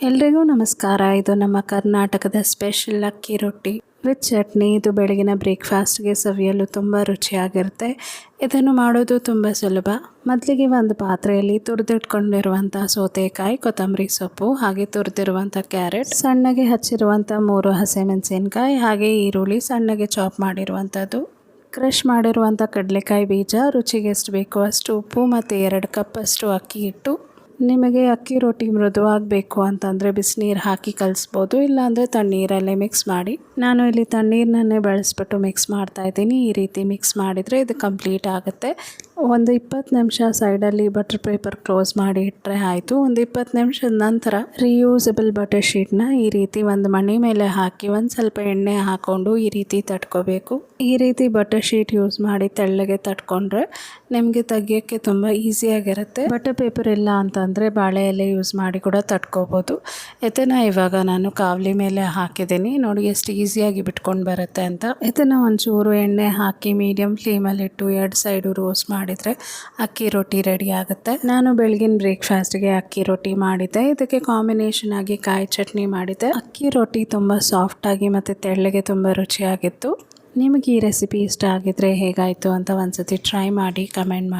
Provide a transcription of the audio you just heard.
ಎಲ್ರಿಗೂ ನಮಸ್ಕಾರ. ಇದು ನಮ್ಮ ಕರ್ನಾಟಕದ ಸ್ಪೆಷಲ್ ಅಕ್ಕಿ ರೊಟ್ಟಿ ವಿತ್ ಚಟ್ನಿ. ಇದು ಬೆಳಗಿನ ಬ್ರೇಕ್ಫಾಸ್ಟ್ಗೆ ಸವಿಯಲು ತುಂಬ ರುಚಿಯಾಗಿರುತ್ತೆ. ಇದನ್ನು ಮಾಡೋದು ತುಂಬ ಸುಲಭ. ಮೊದಲಿಗೆ ಒಂದು ಪಾತ್ರೆಯಲ್ಲಿ ತುರಿದಿಟ್ಕೊಂಡಿರುವಂಥ ಸೌತೆಕಾಯಿ, ಕೊತ್ತಂಬರಿ ಸೊಪ್ಪು, ಹಾಗೆ ತುರಿದಿರುವಂಥ ಕ್ಯಾರೆಟ್, ಸಣ್ಣಗೆ ಹಚ್ಚಿರುವಂಥ 3 ಹಸಿಮೆಣಸಿನಕಾಯಿ, ಹಾಗೆ ಈರುಳ್ಳಿ ಸಣ್ಣಗೆ ಚಾಪ್ ಮಾಡಿರುವಂಥದ್ದು, ಕ್ರಷ್ ಮಾಡಿರುವಂಥ ಕಡಲೆಕಾಯಿ ಬೀಜ, ರುಚಿಗೆ ಎಷ್ಟು ಬೇಕೋ ಅಷ್ಟು ಉಪ್ಪು ಮತ್ತು 2 ಕಪ್ಪಷ್ಟು ಅಕ್ಕಿ ಹಿಟ್ಟು. ನಿಮಗೆ ಅಕ್ಕಿ ರೊಟ್ಟಿ ಮೃದುವಾಗಬೇಕು ಅಂತಂದರೆ ಬಿಸಿನೀರು ಹಾಕಿ ಕಲಿಸ್ಬೋದು, ಇಲ್ಲಾಂದರೆ ತಣ್ಣೀರಲ್ಲೇ ಮಿಕ್ಸ್ ಮಾಡಿ. ನಾನು ಇಲ್ಲಿ ತಣ್ಣೀರನ್ನೇ ಬಳಸ್ಬಿಟ್ಟು ಮಿಕ್ಸ್ ಮಾಡ್ತಾಯಿದ್ದೀನಿ. ಈ ರೀತಿ ಮಿಕ್ಸ್ ಮಾಡಿದರೆ ಇದು ಕಂಪ್ಲೀಟ್ ಆಗುತ್ತೆ. ಒಂದು 20 ನಿಮಿಷ ಸೈಡಲ್ಲಿ ಬಟರ್ ಪೇಪರ್ ಕ್ಲೋಸ್ ಮಾಡಿ ಇಟ್ಟರೆ ಆಯಿತು. ಒಂದು 20 ನಿಮಿಷದ ನಂತರ ರಿಯೂಸಬಲ್ ಬಟರ್ ಶೀಟ್ನ ಈ ರೀತಿ ಒಂದು ಮಣೆ ಮೇಲೆ ಹಾಕಿ ಒಂದು ಸ್ವಲ್ಪ ಎಣ್ಣೆ ಹಾಕ್ಕೊಂಡು ಈ ರೀತಿ ತಟ್ಕೋಬೇಕು. ಈ ರೀತಿ ಬಟರ್ ಶೀಟ್ ಯೂಸ್ ಮಾಡಿ ತೆಳ್ಳಗೆ ತಟ್ಕೊಂಡ್ರೆ ನಿಮಗೆ ತೆಗಿಯೋಕ್ಕೆ ತುಂಬ ಈಸಿಯಾಗಿರುತ್ತೆ. ಬಟರ್ ಪೇಪರ್ ಇಲ್ಲ ಅಂತಂದರೆ ಬಾಳೆ ಎಲೆ ಯೂಸ್ ಮಾಡಿ ಕೂಡ ತಟ್ಕೋಬೋದು. ಇದನ್ನು ಇವಾಗ ನಾನು ಕಾವಲಿ ಮೇಲೆ ಹಾಕಿದ್ದೀನಿ. ನೋಡಿ ಎಷ್ಟು ಈಸಿಯಾಗಿ ಬಿಟ್ಕೊಂಡು ಬರುತ್ತೆ ಅಂತ. ಇದನ್ನು ಒಂಚೂರು ಎಣ್ಣೆ ಹಾಕಿ ಮೀಡಿಯಮ್ ಫ್ಲೇಮಲ್ಲಿಟ್ಟು 2 ಸೈಡು ರೋಸ್ಟ್ ಮಾಡಿದರೆ ಅಕ್ಕಿ ರೊಟ್ಟಿ ರೆಡಿ ಆಗುತ್ತೆ. ನಾನು ಬೆಳಗಿನ ಬ್ರೇಕ್ಫಾಸ್ಟ್ಗೆ ಅಕ್ಕಿ ರೊಟ್ಟಿ ಮಾಡಿದ್ದೆ. ಇದಕ್ಕೆ ಕಾಂಬಿನೇಷನ್ ಆಗಿ ಕಾಯಿ ಚಟ್ನಿ ಮಾಡಿದ್ದೆ. ಅಕ್ಕಿ ರೊಟ್ಟಿ ತುಂಬ ಸಾಫ್ಟಾಗಿ ಮತ್ತು ತೆಳ್ಳಗೆ ತುಂಬ ರುಚಿಯಾಗಿತ್ತು. ನಿಮಗೆ ಈ ರೆಸಿಪಿ ಇಷ್ಟ ಆಗಿದ್ರೆ ಹೇಗಾಯಿತು ಅಂತ ಒಂದ್ಸತಿ ಟ್ರೈ ಮಾಡಿ ಕಮೆಂಟ್ ಮಾಡಿ.